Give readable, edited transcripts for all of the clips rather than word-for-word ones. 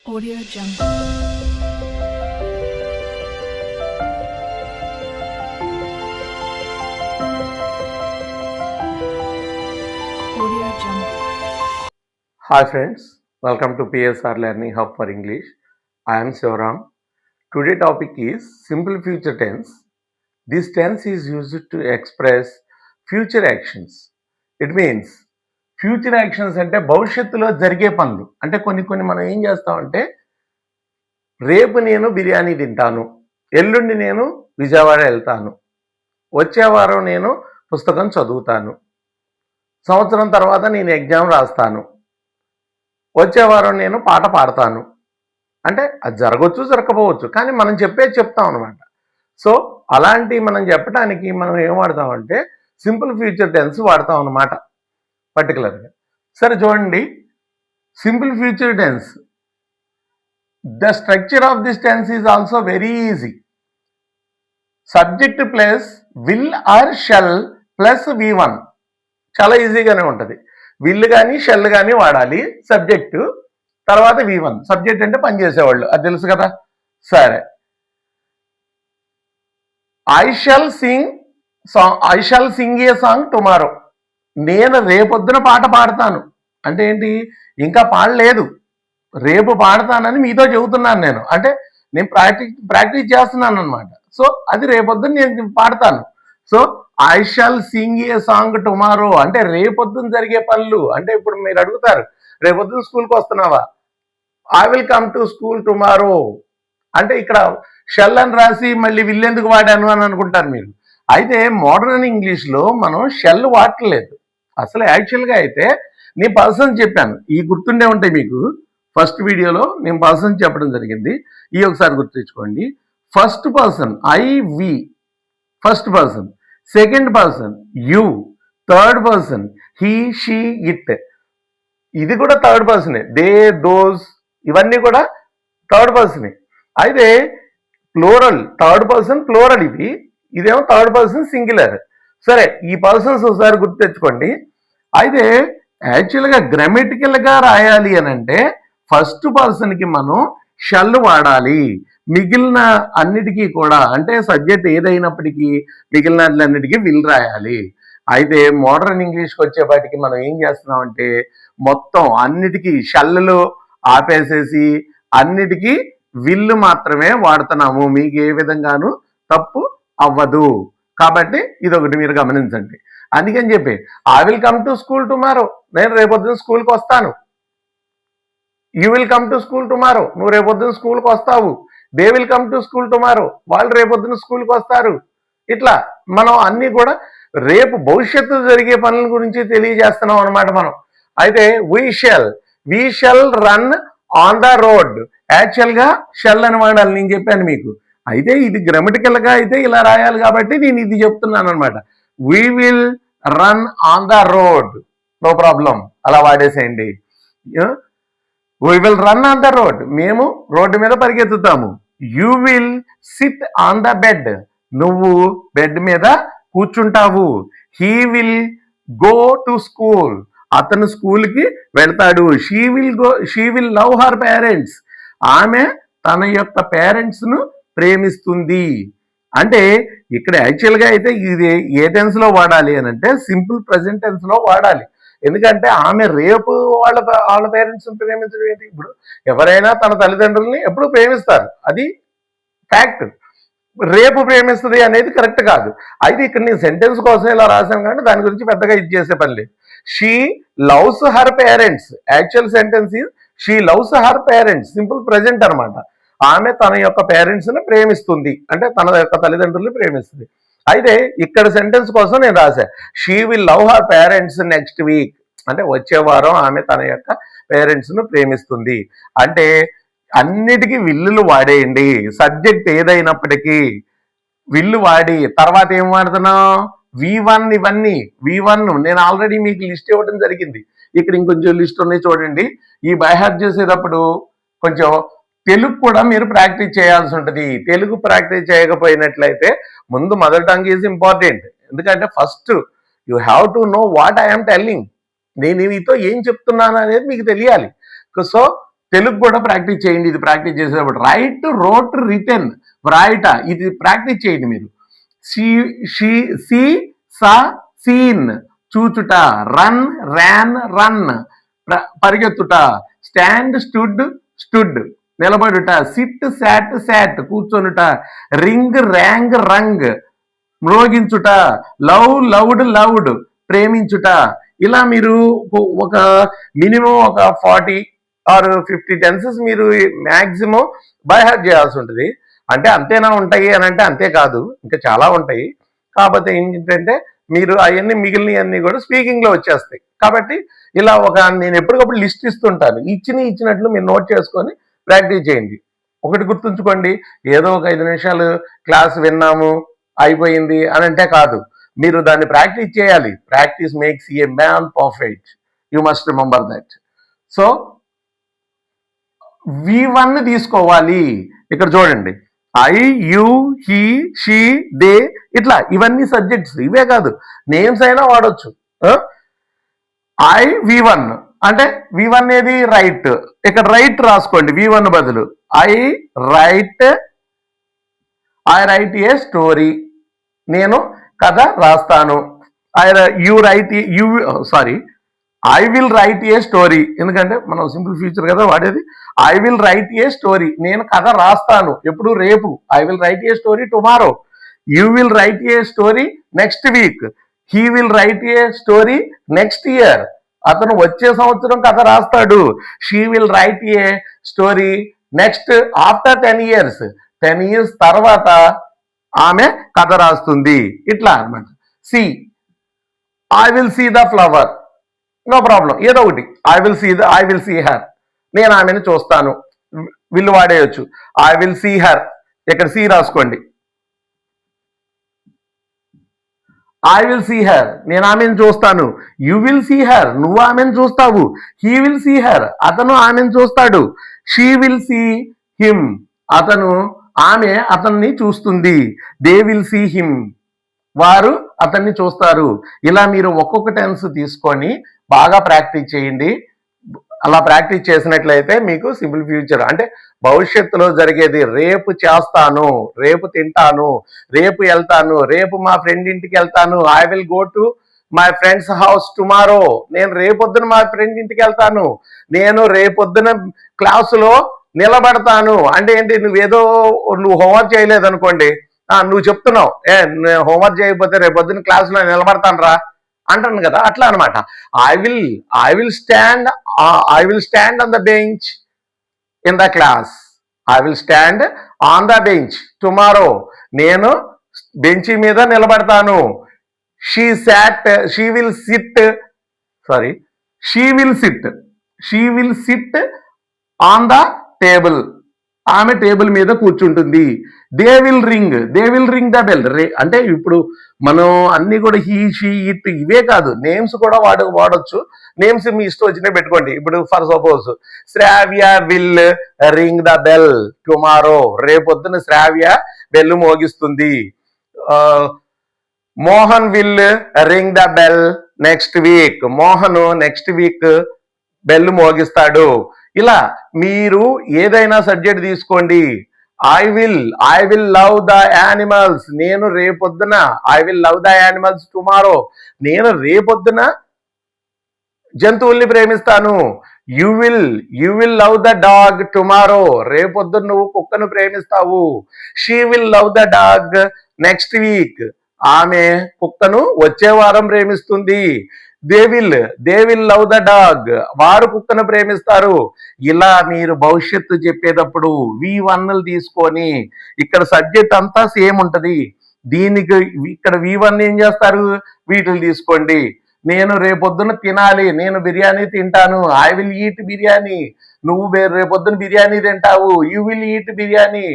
Audio Jungle. Audio Jungle. Hi friends, welcome to PSR Learning Hub for English. I am Sivaram. Today topic is simple future tense. This tense is used to express future actions. It means future actions అంటే భవిష్యత్తులో జరిగే పనులు. అంటే కొన్ని మనం ఏం చేస్తామంటే రేపు నేను బిర్యానీ తింటాను, ఎల్లుండి నేను విజయవాడ వెళ్తాను, వచ్చే వారం నేను పుస్తకం చదువుతాను, సంవత్సరం తర్వాత నేను ఎగ్జామ్ రాస్తాను, వచ్చే వారం నేను పాట పాడతాను. అంటే అది జరగవచ్చు జరగకపోవచ్చు, కానీ మనం చెప్పేది చెప్తాం అనమాట. సో అలాంటి మనం చెప్పడానికి మనం ఏం వాడతామంటే సింపుల్ ఫ్యూచర్ టెన్స్ వాడతాం అనమాట పర్టికులర్గా. సరే చూడండి, simple future tense, the structure of this tense is also very easy. Subject plus will or shall plus V1, చాలా ఈజీగానే ఉంటుంది. విల్ కానీ షెల్ కానీ వాడాలి, సబ్జెక్టు తర్వాత V1. సబ్జెక్ట్ అంటే పనిచేసేవాళ్ళు, అది తెలుసు కదా. సరే, I shall Singh A song tomorrow. నేను రేపొద్దున పాట పాడతాను అంటే ఏంటి, ఇంకా పాడలేదు, రేపు పాడతానని మీతో చెబుతున్నాను నేను. అంటే నేను ప్రాక్టీస్ చేస్తున్నాను అనమాట. సో అది రేపొద్దున నేను పాడతాను. So I shall Singh A song tomorrow అంటే రేపొద్దున జరిగే పనులు. అంటే ఇప్పుడు మీరు అడుగుతారు, రేపొద్దున స్కూల్కి వస్తున్నావా, I will come to school tomorrow. అంటే ఇక్కడ షెల్ అని రాసి మళ్ళీ విల్ ఎందుకు వాడాను అని అనుకుంటారు మీరు. అయితే మోడర్న్ ఇంగ్లీష్లో మనం షెల్ వాడట్లేదు. అసలు యాక్చువల్గా అయితే నేను పర్సన్ చెప్పాను, ఈ గుర్తుండే ఉంటాయి మీకు. ఫస్ట్ వీడియోలో నేను పర్సన్ చెప్పడం జరిగింది, ఈ ఒకసారి గుర్తుంచుకోండి. First person I we, first person. Second person you, third person he she it, ఇది కూడా థర్డ్ పర్సనే. దే దోస్, ఇవన్నీ కూడా థర్డ్ పర్సనే. అయితే ప్లోరల్, థర్డ్ పర్సన్ ప్లోరల్, ఇదేమో థర్డ్ పర్సన్ సింగులర్. సరే, ఈ పర్సన్స్ ఒకసారి గుర్తు తెచ్చుకోండి. అయితే యాక్చువల్గా గ్రామటికల్గా రాయాలి అని అంటే ఫస్ట్ పర్సన్కి మనం షల్ వాడాలి, మిగిలిన అన్నిటికీ కూడా, అంటే సబ్జెక్ట్ ఏదైనప్పటికీ మిగిలినన్నిటికీ విల్ రాయాలి. అయితే మోడర్న్ ఇంగ్లీష్కి వచ్చేపాటికి మనం ఏం చేస్తున్నామంటే మొత్తం అన్నిటికీ షల్లు ఆపేసేసి అన్నిటికీ విల్లు మాత్రమే వాడుతున్నాము. మీకు ఏ విధంగానూ తప్పు అవ్వదు. కాబట్టి ఇదొకటి మీరు గమనించండి. అందుకని చెప్పి I will come to school tomorrow, నేను రేపొద్దున స్కూల్కి వస్తాను. You will come to school tomorrow, నువ్వు రేపొద్దున స్కూల్కి వస్తావు. They will come to school tomorrow, వాళ్ళు రేపొద్దున స్కూల్కి వస్తారు. ఇట్లా మనం అన్నీ కూడా రేపు భవిష్యత్తు జరిగే పనుల గురించి తెలియజేస్తున్నాం అనమాట మనం. అయితే we shall run on the road, యాక్చువల్గా షెల్ అని వాడాలి, నేను చెప్పాను మీకు. అయితే ఇది గ్రామటికల్గా అయితే ఇలా రాయాలి కాబట్టి నేను ఇది చెప్తున్నాను అనమాట. We will run on the road, no problem, అలా వాడేసేయండి. We will run on the road, మేము రోడ్డు మీద పరిగెత్తుతాము. You will sit on the bed, నువ్వు బెడ్ మీద కూర్చుంటావు. He will go to school, అతను స్కూల్కి వెళ్తాడు. She will love her parents, ఆమె తన యొక్క పేరెంట్స్ను ప్రేమిస్తుంది. అంటే ఇక్కడ యాక్చువల్గా అయితే ఇది ఏ టెన్స్లో వాడాలి అని అంటే సింపుల్ ప్రజెంట్ టెన్స్లో వాడాలి. ఎందుకంటే ఆమె రేపు వాళ్ళ పేరెంట్స్ని ప్రేమించడం ఏంటి, ఇప్పుడు ఎవరైనా తన తల్లిదండ్రుల్ని ఎప్పుడు ప్రేమిస్తారు, అది ఫ్యాక్ట్. రేపు ప్రేమిస్తుంది అనేది కరెక్ట్ కాదు. అయితే ఇక్కడ నేను సెంటెన్స్ కోసం ఇలా రాశాను కానీ దాని గురించి పెద్దగా ఇది చేసే పని లేదు. She loves her parents, actual sentence is she loves her parents, simple present అనమాట. ఆమె తన యొక్క పేరెంట్స్ని ప్రేమిస్తుంది అంటే తన యొక్క తల్లిదండ్రుల్ని ప్రేమిస్తుంది. అయితే ఇక్కడ సెంటెన్స్ కోసం నేను రాశా she will love her parents next week, అంటే వచ్చే వారం ఆమె తన యొక్క పేరెంట్స్ను ప్రేమిస్తుంది. అంటే అన్నిటికీ విల్లులు వాడేయండి, సబ్జెక్ట్ ఏదైనప్పటికీ విల్లు వాడి తర్వాత ఏం వాడుతున్నాం V1. ఇవన్నీ V1 నేను ఆల్రెడీ మీకు లిస్ట్ ఇవ్వడం జరిగింది. ఇక్కడ ఇంకొంచెం లిస్ట్ ఉన్నాయి చూడండి. ఈ బైహార్ట్ చేసేటప్పుడు కొంచెం తెలుగు కూడా మీరు ప్రాక్టీస్ చేయాల్సి ఉంటుంది. తెలుగు ప్రాక్టీస్ చేయకపోయినట్లయితే ముందు మదర్ టంగ్ ఈజ్ ఇంపార్టెంట్. ఎందుకంటే first you have to know what I'm telling, నేను మీతో ఏం చెప్తున్నాను అనేది మీకు తెలియాలి. సో తెలుగు కూడా ప్రాక్టీస్ చేయండి. ఇది ప్రాక్టీస్ చేసేటప్పుడు రైట్, రోట్, రిటర్న్, వ్రాయట, ఇది ప్రాక్టీస్ చేయండి మీరు. See, see, see, saw, seen, చూచుట, రన్, ర్యాన్, రన్, పరిగెత్తుట, స్టాండ్, స్టుడ్, స్టుడ్, నిలబడుట, సిట్, శాట్, శాట్, కూర్చొనుట, రింగ్, ర్యాంగ్, రంగ్, మ్రోగించుట, లవ్, లవ్డ్, లవ్డ్, ప్రేమించుట. ఇలా మీరు ఒక మినిమం ఒక 40 ఆర్ 50 టెన్సెస్ మీరు మ్యాక్సిమం బై హార్ట్ చేయాల్సి ఉంటుంది. అంటే అంతేనా ఉంటాయి అని అంటే అంతే కాదు, ఇంకా చాలా ఉంటాయి. కాకపోతే ఏంటంటే మీరు అవన్నీ మిగిలినవన్నీ కూడా స్పీకింగ్లో వచ్చేస్తాయి. కాబట్టి ఇలా నేను ఎప్పటికప్పుడు లిస్ట్ ఇస్తుంటాను, ఇచ్చినట్లు మీరు నోట్ చేసుకొని ప్రాక్టీస్ చేయండి. ఒకటి గుర్తుంచుకోండి, ఏదో ఒక 5 నిమిషాలు క్లాస్ విన్నాము అయిపోయింది అని అంటే కాదు, మీరు దాన్ని ప్రాక్టీస్ చేయాలి. Practice makes a man perfect, you must remember that. So V1 తీసుకోవాలి. ఇక్కడ చూడండి, I, you, he, she, they, ఇట్లా ఇవన్నీ సబ్జెక్ట్స్. ఇవే కాదు, నేమ్స్ అయినా వాడచ్చు. ఐ, V1 అంటే V1 ఏది రైట్, ఇక్కడ రైట్ రాసుకోండి V1 బదులు. ఐ రైట్ ఏ స్టోరీ, నేను కథ రాస్తాను. I will write A story, ఎందుకంటే మనం సింపుల్ ఫ్యూచర్ కదా వాడేది. I will write A story, నేను కథ రాస్తాను. ఎప్పుడు? రేపు. I will write A story tomorrow. You will write A story next week. He will write A story next year, అతను వచ్చే సంవత్సరం కథ రాస్తాడు. She will right A story next after 10 years. 10 years తర్వాత ఆమె కథ రాస్తుంది. ఇట్లా అనమాట. See, I will see the flower, no problem, ఏదో ఒకటి. ఐ విల్ సీ హర్, నేను ఆమెను చూస్తాను. విల్ వాడేయచ్చు. ఐ విల్ సీ హర్, ఇక్కడ సి రాసుకోండి. ఐ విల్ సీ హర్, నేను ఆమెను చూస్తాను. యు విల్ సీ హర్, నువ్వు ఆమెను చూస్తావు. హీ విల్ సీ హర్, అతను ఆమెను చూస్తాడు. షీ విల్ సీ హిమ్, ఆమె అతన్ని చూస్తుంది. దే విల్ సీ హిమ్, వారు అతన్ని చూస్తారు. ఇలా మీరు ఒక్కొక్క టెన్స్ తీసుకొని బాగా ప్రాక్టీస్ చేయండి. అలా ప్రాక్టీస్ చేసినట్లయితే మీకు సింపుల్ ఫ్యూచర్, అంటే భవిష్యత్తులో జరిగేది, రేపు చేస్తాను, రేపు తింటాను, రేపు వెళ్తాను, రేపు మా ఫ్రెండ్ ఇంటికి వెళ్తాను. I will go to my friends house tomorrow, నేను రేపొద్దున మా ఫ్రెండ్ ఇంటికి వెళ్తాను. నేను రేపొద్దున క్లాసులో నిలబడతాను. అంటే ఏంటి? నువ్వు హోంవర్క్ చేయలేదు అనుకోండి, నువ్వు చెప్తున్నావు, హోంవర్క్ చేయకపోతే రేపొద్దున క్లాసులో నిలబడతాను రా అంటాను కదా, అట్లా అనమాట. I will stand on the bench in the class. I will stand on the bench tomorrow, నేను బెంచి మీద నిలబడతాను. She will sit on the table, ఆమె టేబుల్ మీద కూర్చుంటుంది. They will ring the bell. అంటే ఇప్పుడు మనం అన్ని కూడా హీ, షీ, ఇట్ ఇవే కాదు, నేమ్స్ కూడా వాడొచ్చు. నేమ్స్ మీ ఇష్టం వచ్చినవి పెట్టుకోండి. ఇప్పుడు for suppose Shravya will ring the bell tomorrow, రేపొద్దున శ్రావ్య బెల్ మోగిస్తుంది. Mohan will ring the bell next week, Mohan next week bell మోగిస్తాడు. ఇలా మీరు ఏదైనా సబ్జెక్ట్ తీసుకోండి. I will love the animals, నేను రేపొద్దున I will love the animals tomorrow, నేను రేపొద్దున జంతువుల్ని ప్రేమిస్తాను. You will love the dog tomorrow, రేపొద్దున నువ్వు కుక్కను ప్రేమిస్తావు. She will love the dog next week, ఆమె కుక్కను వచ్చే వారం ప్రేమిస్తుంది. They will love the dog, వారు కుక్కను ప్రేమిస్తారు. ఇలా మీరు భవిష్యత్తు చెప్పేటప్పుడు V1 తీసుకొని, ఇక్కడ సబ్జెక్ట్ అంతా సేమ్ ఉంటది. దీనికి ఇక్కడ V1 ఏం చేస్తారు? వీటిని తీసుకోండి. నేను రేపొద్దున తినాలి, నేను బిర్యానీ తింటాను. ఐ విల్ ఈట్ బిర్యానీ, నువ్వు రేపొద్దున బిర్యానీ తింటావు. యూ విల్ ఈట్ బిర్యానీ,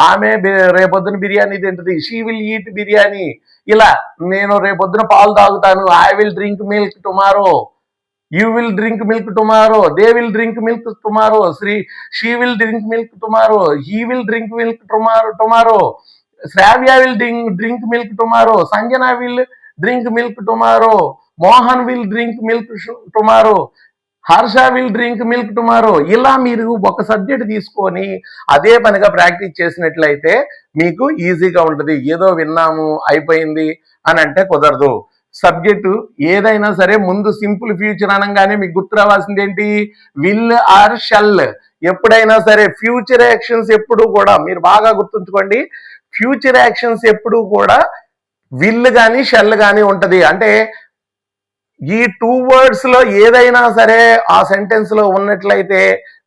ఆమె రేపొద్దున బిర్యానీ తింటది. She will eat biryani. ఇలా నేను రేపొద్దున పాలు తాగుతాను. I will drink milk tomorrow. You will drink milk tomorrow. They will drink milk tomorrow. She will drink milk tomorrow. He will drink milk tomorrow. Shravya will drink milk tomorrow. Sanjana will drink milk tomorrow. Mohan will drink milk tomorrow. Harsha will drink milk tomorrow. ఇలా మీరు ఒక subject తీసుకొని అదే పనిగా practice చేసినట్లయితే మీకు ఈజీగా ఉంటుంది. ఏదో విన్నాము అయిపోయింది అని అంటే కుదరదు. సబ్జెక్టు ఏదైనా సరే ముందు సింపుల్ ఫ్యూచర్ అనగానే మీకు గుర్తు రావాల్సింది ఏంటి? Will or shall. ఎప్పుడైనా సరే ఫ్యూచర్ యాక్షన్స్ ఎప్పుడు కూడా మీరు బాగా గుర్తుంచుకోండి. ఫ్యూచర్ యాక్షన్స్ ఎప్పుడు కూడా విల్ కానీ షల్ కానీ ఉంటది. అంటే ఈ 2 words లో ఏదైనా సరే ఆ సెంటెన్స్ లో ఉన్నట్లయితే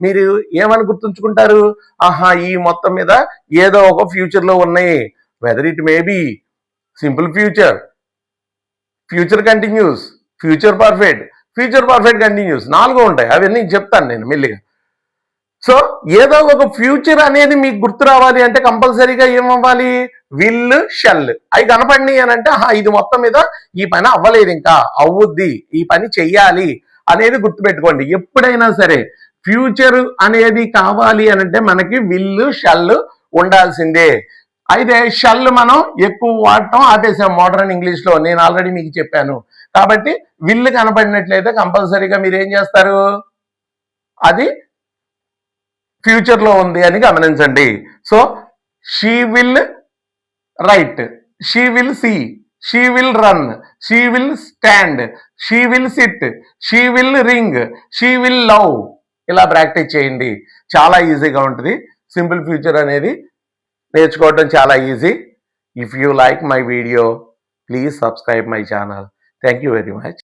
మీరు ఏమని గుర్తుంచుకుంటారు? ఆహా, ఈ మొత్తం మీద ఏదో ఒక ఫ్యూచర్ లో ఉన్నాయి. Whether it may be simple future, future continuous, future perfect continuous, 4 ఉంటాయి. అవన్నీ చెప్తాను నేను మెల్లిగా. సో ఏదో ఒక ఫ్యూచర్ అనేది మీకు గుర్తు రావాలి అంటే కంపల్సరీగా ఏమవ్వాలి? విల్ షల్ అవి కనపడినాయి అని అంటే ఇది మొత్తం మీద ఈ పని అవ్వలేదు, ఇంకా అవుద్ది, ఈ పని చెయ్యాలి అనేది గుర్తుపెట్టుకోండి. ఎప్పుడైనా సరే ఫ్యూచర్ అనేది కావాలి అని అంటే మనకి విల్ షల్ ఉండాల్సిందే. అయితే షల్ మనం ఎక్కువ వాడటం ఆపేసాం మోడర్న్ ఇంగ్లీష్ లో, నేను ఆల్రెడీ మీకు చెప్పాను. కాబట్టి విల్ కనపడినట్లయితే కంపల్సరీగా మీరు ఏం చేస్తారు? అది ఫ్యూచర్ లో ఉంది అని గమనించండి. So she will write, she will see, she will run, she will stand, she will sit, she will ring, she will love. ఇలా ప్రాక్టీస్ చేయండి, చాలా ఈజీగా ఉంటుంది. సింపుల్ ఫ్యూచర్ అనేది నేర్చుకోవడం చాలా easy. If you like my video please subscribe my channel. Thank you very much.